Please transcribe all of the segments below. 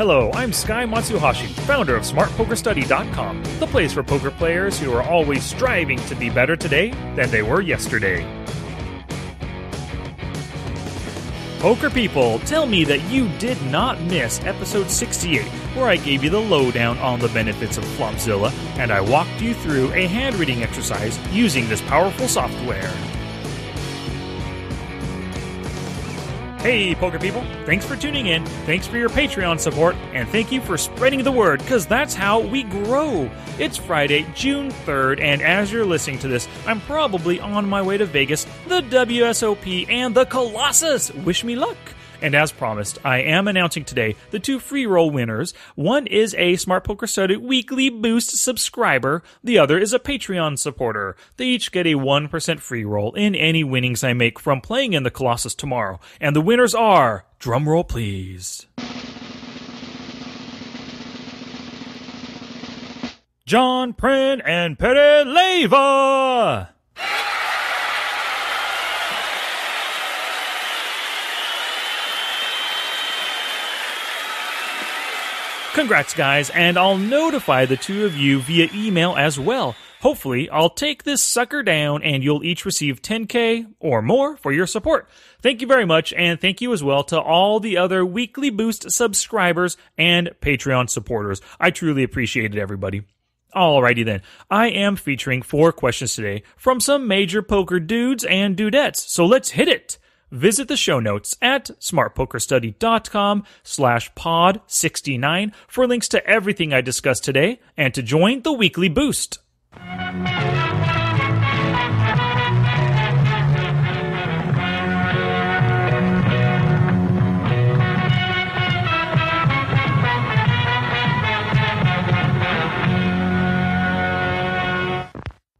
Hello, I'm Sky Matsuhashi, founder of SmartPokerStudy.com, the place for poker players who are always striving to be better today than they were yesterday. Poker people, tell me that you did not miss episode 68, where I gave you the lowdown on the benefits of Flopzilla, and I walked you through a hand-reading exercise using this powerful software. Hey, poker people, thanks for tuning in, thanks for your Patreon support, and thank you for spreading the word, because that's how we grow. It's Friday, June 3rd, and as you're listening to this, I'm probably on my way to Vegas, the WSOP, and the Colossus. Wish me luck. And as promised, I am announcing today the two free roll winners. One is a Smart Poker Study Weekly Boost subscriber. The other is a Patreon supporter. They each get a 1% free roll in any winnings I make from playing in the Colossus tomorrow. And the winners are, drumroll please, John Prin and Pere Leva. Congrats, guys, and I'll notify the two of you via email as well. Hopefully, I'll take this sucker down and you'll each receive $10K or more for your support. Thank you very much, and thank you as well to all the other Weekly Boost subscribers and Patreon supporters. I truly appreciate it, everybody. Alrighty then, I am featuring 4 questions today from some major poker dudes and dudettes, so let's hit it! Visit the show notes at smartpokerstudy.com/pod69 for links to everything I discussed today and to join the Weekly Boost.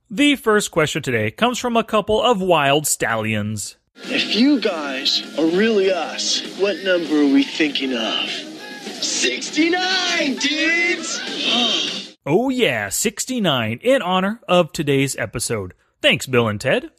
The first question today comes from a couple of wild stallions. If you guys are really us, what number are we thinking of? 69, dudes! Oh yeah, 69, in honor of today's episode. Thanks, Bill and Ted.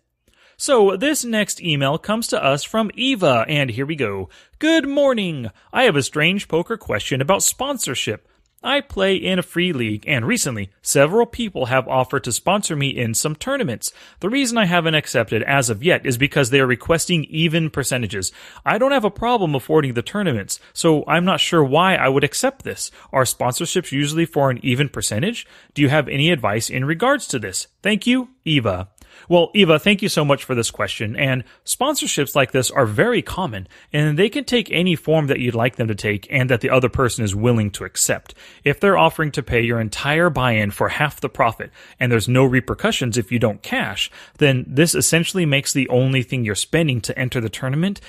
So this next email comes to us from Eva, and here we go. Good morning. I have a strange poker question about sponsorship. I play in a free league, and recently, several people have offered to sponsor me in some tournaments. The reason I haven't accepted as of yet is because they are requesting even percentages. I don't have a problem affording the tournaments, so I'm not sure why I would accept this. Are sponsorships usually for an even percentage? Do you have any advice in regards to this? Thank you, Eva. Well, Eva, thank you so much for this question, and sponsorships like this are very common, and they can take any form that you'd like them to take and that the other person is willing to accept. If they're offering to pay your entire buy-in for half the profit, and there's no repercussions if you don't cash, then this essentially makes the only thing you're spending to enter the tournament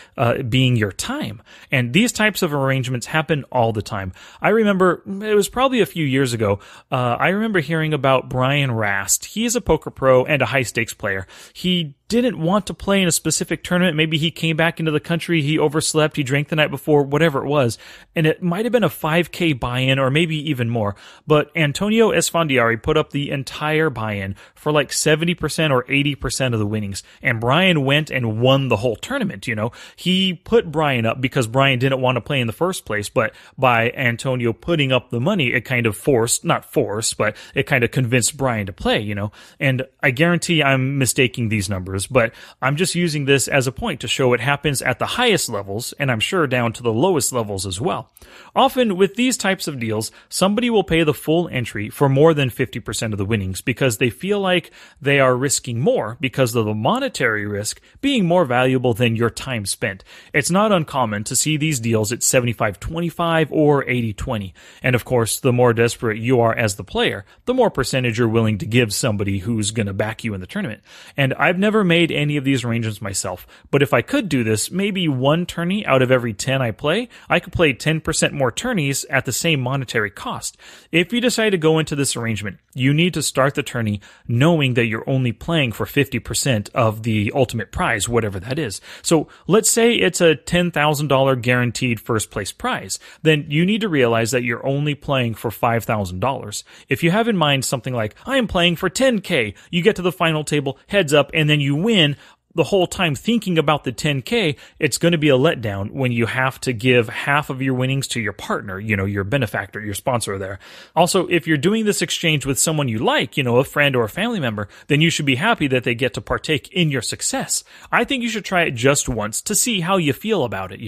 being your time. And these types of arrangements happen all the time. I remember, it was probably a few years ago, I remember hearing about Brian Rast. He is a poker pro and a high-stakes player. He didn't want to play in a specific tournament. Maybe he came back into the country, he overslept, he drank the night before, whatever it was. And it might have been a 5K buy-in or maybe even more. But Antonio Esfandiari put up the entire buy-in for like 70% or 80% of the winnings. And Brian went and won the whole tournament, you know. He put Brian up because Brian didn't want to play in the first place. But by Antonio putting up the money, it kind of but it kind of convinced Brian to play, you know. And I guarantee I'm mistaking these numbers, but I'm just using this as a point to show it happens at the highest levels, and I'm sure down to the lowest levels as well. Often with these types of deals, somebody will pay the full entry for more than 50% of the winnings because they feel like they are risking more because of the monetary risk being more valuable than your time spent. It's not uncommon to see these deals at 75-25 or 80-20. And of course, the more desperate you are as the player, the more percentage you're willing to give somebody who's going to back you in the tournament. And I've never made any of these arrangements myself, but if I could do this, maybe one tourney out of every 10 I play, I could play 10% more tourneys at the same monetary cost. If you decide to go into this arrangement, you need to start the tourney knowing that you're only playing for 50% of the ultimate prize, whatever that is. So let's say it's a $10,000 guaranteed first place prize. Then you need to realize that you're only playing for $5,000. If you have in mind something like, I am playing for 10K, you get to the final table, heads up, and then you win the whole time thinking about the 10K, it's going to be a letdown when you have to give half of your winnings to your partner, your benefactor, your sponsor there. Also, if you're doing this exchange with someone you like, a friend or a family member, then you should be happy that they get to partake in your success. I think you should try it just once to see how you feel about it,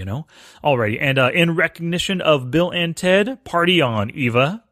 Alrighty, and in recognition of Bill and Ted, party on, Eva.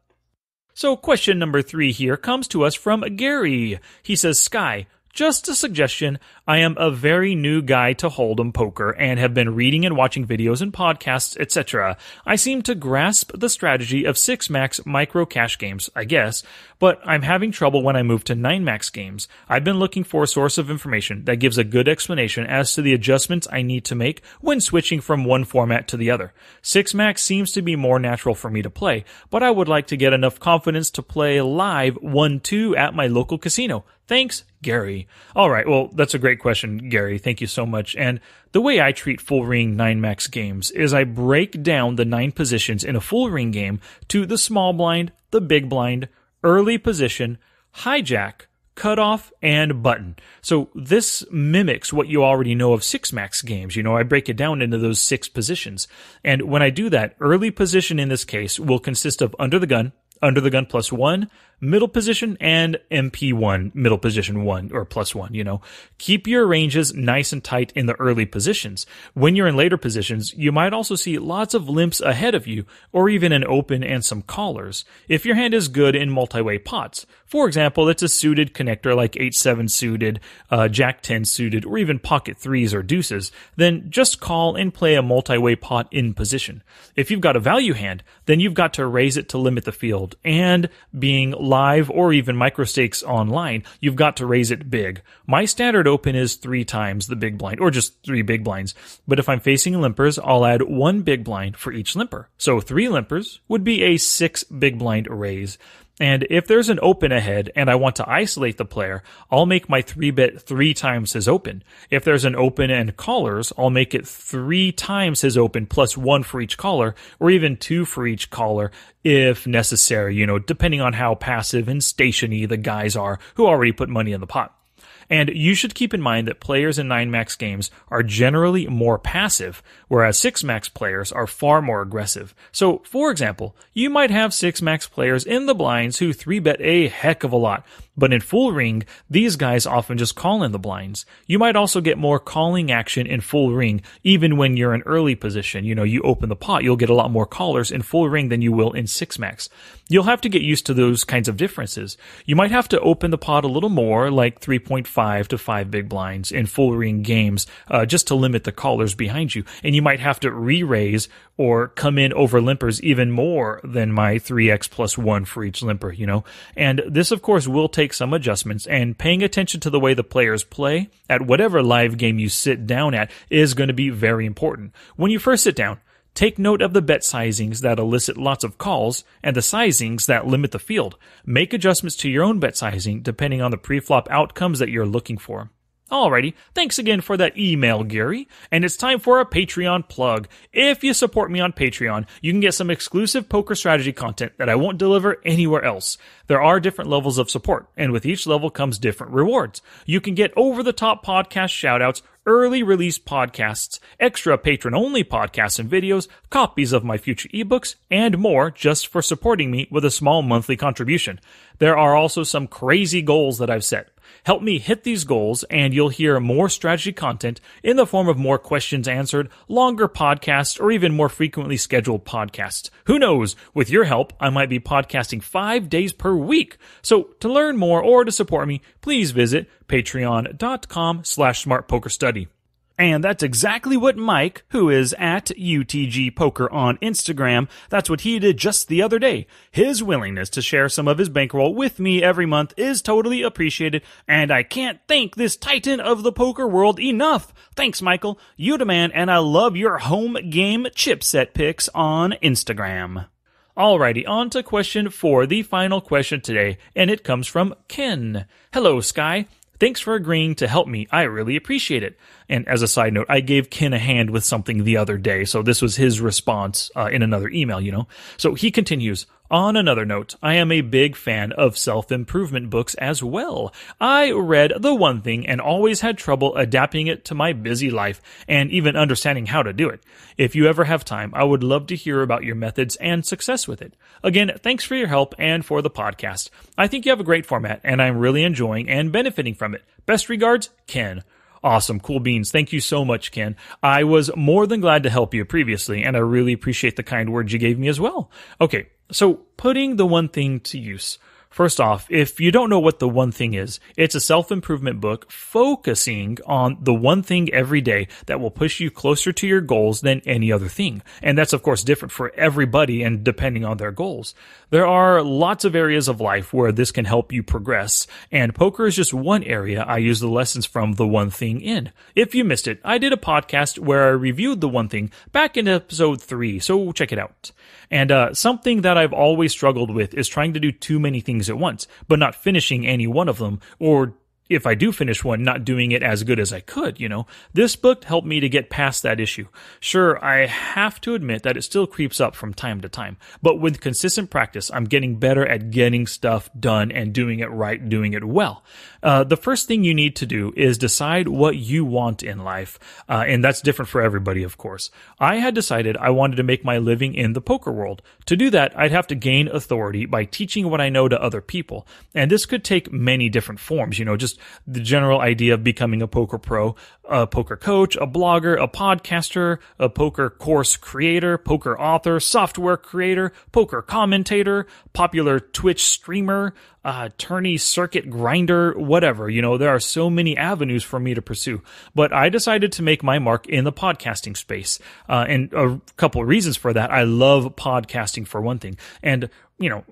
So question number 3 here comes to us from Gary. He says, Sky, just a suggestion, I am a very new guy to Hold'em poker and have been reading and watching videos and podcasts, etc. I seem to grasp the strategy of 6-max micro cash games, I guess, but I'm having trouble when I move to 9-max games. I've been looking for a source of information that gives a good explanation as to the adjustments I need to make when switching from one format to the other. 6-max seems to be more natural for me to play, but I would like to get enough confidence to play live 1-2 at my local casino. Thanks, Gary. All right, well, that's a great question, Gary. Thank you so much. And the way I treat full ring 9-max games is I break down the 9 positions in a full ring game to the small blind, the big blind, early position, hijack, cutoff, and button. So this mimics what you already know of 6-max games. I break it down into those 6 positions. And when I do that, early position in this case will consist of under the gun plus 1, middle position, and MP1, middle position 1 or plus 1, Keep your ranges nice and tight in the early positions. When you're in later positions, you might also see lots of limps ahead of you, or even an open and some callers. If your hand is good in multi-way pots, for example, it's a suited connector like 8-7 suited, Jack 10 suited, or even pocket 3s or deuces, then just call and play a multi-way pot in position. If you've got a value hand, then you've got to raise it to limit the field, and being live or even micro stakes online, you've got to raise it big. My standard open is 3 times the big blind, or just 3 big blinds. But if I'm facing limpers, I'll add 1 big blind for each limper. So 3 limpers would be a 6 big blind raise. And if there's an open ahead and I want to isolate the player, I'll make my 3-bet 3 times his open. If there's an open and callers, I'll make it 3 times his open plus 1 for each caller, or even 2 for each caller if necessary, depending on how passive and stationy the guys are who already put money in the pot. And you should keep in mind that players in 9-max games are generally more passive, whereas 6-max players are far more aggressive. So, for example, you might have 6-max players in the blinds who 3-bet a heck of a lot, but in full ring, these guys often just call in the blinds. You might also get more calling action in full ring, even when you're in early position. You open the pot, you'll get a lot more callers in full ring than you will in 6-max. You'll have to get used to those kinds of differences. You might have to open the pot a little more, like 3.5 to 5 big blinds in full ring games, just to limit the callers behind you. And you might have to re-raise or come in over limpers even more than my 3x plus 1 for each limper, And this, of course, will take some adjustments, and paying attention to the way the players play at whatever live game you sit down at is going to be very important. When you first sit down, take note of the bet sizings that elicit lots of calls and the sizings that limit the field. Make adjustments to your own bet sizing depending on the pre-flop outcomes that you're looking for. Alrighty, thanks again for that email, Gary. And it's time for a Patreon plug. If you support me on Patreon, you can get some exclusive poker strategy content that I won't deliver anywhere else. There are different levels of support, and with each level comes different rewards. You can get over-the-top podcast shoutouts, early release podcasts, extra patron-only podcasts and videos, copies of my future ebooks, and more just for supporting me with a small monthly contribution. There are also some crazy goals that I've set. Help me hit these goals, and you'll hear more strategy content in the form of more questions answered, longer podcasts, or even more frequently scheduled podcasts. Who knows? With your help, I might be podcasting 5 days per week. So to learn more or to support me, please visit patreon.com/smartpokerstudy. And that's exactly what Mike, who is at UTG Poker on Instagram, that's what he did just the other day. His willingness to share some of his bankroll with me every month is totally appreciated, and I can't thank this titan of the poker world enough. Thanks, Michael. You the man, and I love your home game chipset pics on Instagram. Alrighty, on to question 4, the final question today, and it comes from Ken. Hello, Sky. Thanks for agreeing to help me. I really appreciate it. And as a side note, I gave Ken a hand with something the other day, so this was his response in another email, So he continues, on another note, I am a big fan of self-improvement books as well. I read The One Thing and always had trouble adapting it to my busy life and even understanding how to do it. If you ever have time, I would love to hear about your methods and success with it. Again, thanks for your help and for the podcast. I think you have a great format, and I'm really enjoying and benefiting from it. Best regards, Ken. Awesome. Cool beans. Thank you so much, Ken. I was more than glad to help you previously, and I really appreciate the kind words you gave me as well. Okay, so putting The One Thing to use. First off, if you don't know what The One Thing is, it's a self-improvement book focusing on the one thing every day that will push you closer to your goals than any other thing. And that's, of course, different for everybody and depending on their goals. There are lots of areas of life where this can help you progress, and poker is just one area I use the lessons from The One Thing in. If you missed it, I did a podcast where I reviewed The One Thing back in episode 3, so check it out. And something that I've always struggled with is trying to do too many things at once, but not finishing any one of them, or if I do finish one, not doing it as good as I could, This book helped me to get past that issue. Sure, I have to admit that it still creeps up from time to time, but with consistent practice, I'm getting better at getting stuff done and doing it right, doing it well. The first thing you need to do is decide what you want in life, and that's different for everybody, of course. I had decided I wanted to make my living in the poker world. To do that, I'd have to gain authority by teaching what I know to other people, and this could take many different forms, just the general idea of becoming a poker pro, a poker coach, a blogger, a podcaster, a poker course creator, poker author, software creator, poker commentator, popular Twitch streamer, tourney circuit grinder, whatever. There are so many avenues for me to pursue. But I decided to make my mark in the podcasting space. And a couple of reasons for that. I love podcasting for one thing. And,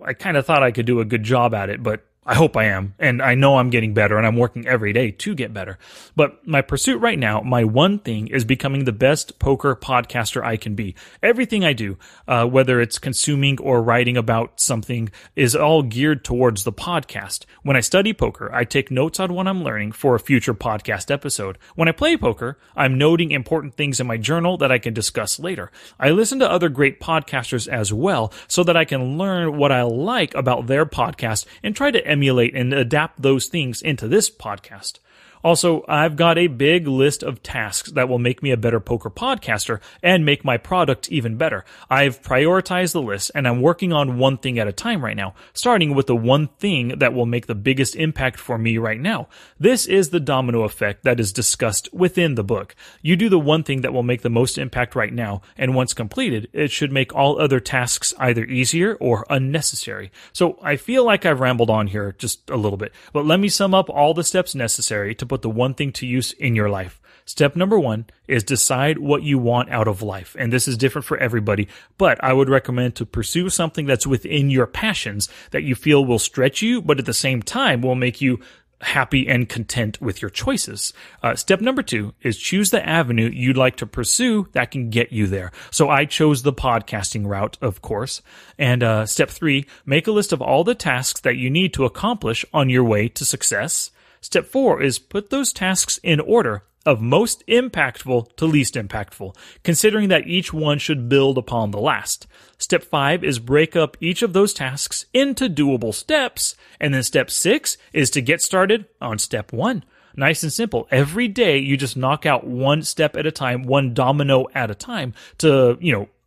I kind of thought I could do a good job at it, but I hope I am, and I know I'm getting better, and I'm working every day to get better. But my pursuit right now, my one thing, is becoming the best poker podcaster I can be. Everything I do, whether it's consuming or writing about something, is all geared towards the podcast. When I study poker, I take notes on what I'm learning for a future podcast episode. When I play poker, I'm noting important things in my journal that I can discuss later. I listen to other great podcasters as well, so that I can learn what I like about their podcast and try to emulate and adapt those things into this podcast. Also, I've got a big list of tasks that will make me a better poker podcaster and make my product even better. I've prioritized the list, and I'm working on one thing at a time right now, starting with the one thing that will make the biggest impact for me right now. This is the domino effect that is discussed within the book. You do the one thing that will make the most impact right now, and once completed, it should make all other tasks either easier or unnecessary. So I feel like I've rambled on here just a little bit, but let me sum up all the steps necessary to put the one thing to use in your life. Step number 1 is decide what you want out of life. And this is different for everybody, but I would recommend to pursue something that's within your passions that you feel will stretch you, but at the same time will make you happy and content with your choices. Step number 2 is choose the avenue you'd like to pursue that can get you there. So I chose the podcasting route, of course. And step 3, make a list of all the tasks that you need to accomplish on your way to success. Step 4 is put those tasks in order of most impactful to least impactful, considering that each one should build upon the last. Step 5 is break up each of those tasks into doable steps. And then step 6 is to get started on step 1. Nice and simple. Every day you just knock out one step at a time, one domino at a time to,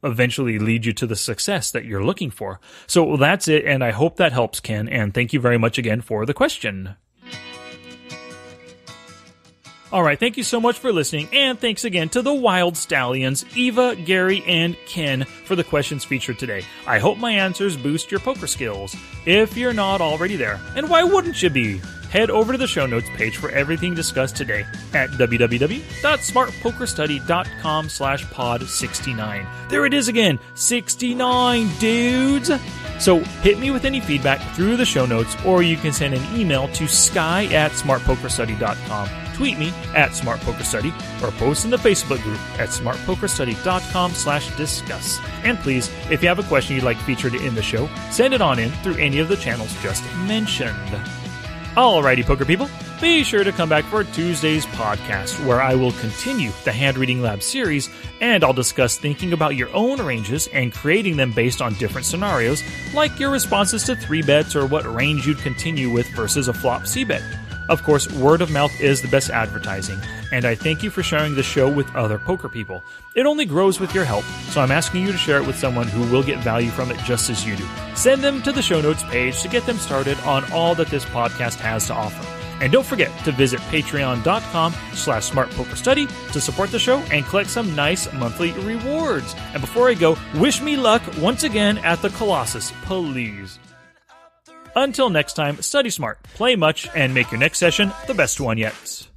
eventually lead you to the success that you're looking for. So that's it, and I hope that helps, Ken, and thank you very much again for the question. All right, thank you so much for listening, and thanks again to the Wild Stallions, Eva, Gary, and Ken for the questions featured today. I hope my answers boost your poker skills. If you're not already there, and why wouldn't you be? Head over to the show notes page for everything discussed today at www.smartpokerstudy.com/pod69. There it is again, 69 dudes! So hit me with any feedback through the show notes, or you can send an email to sky@smartpokerstudy.com. Tweet me at smartpokerstudy, or post in the Facebook group at smartpokerstudy.com/discuss. And please, if you have a question you'd like featured in the show, send it on in through any of the channels just mentioned. Alrighty, poker people, be sure to come back for Tuesday's podcast, where I will continue the Hand Reading Lab series, and I'll discuss thinking about your own ranges and creating them based on different scenarios, like your responses to 3-bets or what range you'd continue with versus a flop C-bet. Of course, word of mouth is the best advertising, and I thank you for sharing the show with other poker people. It only grows with your help, so I'm asking you to share it with someone who will get value from it just as you do. Send them to the show notes page to get them started on all that this podcast has to offer. And don't forget to visit patreon.com/smartpokerstudy to support the show and collect some nice monthly rewards. And before I go, wish me luck once again at the Colossus, please. Until next time, study smart, play much, and make your next session the best one yet.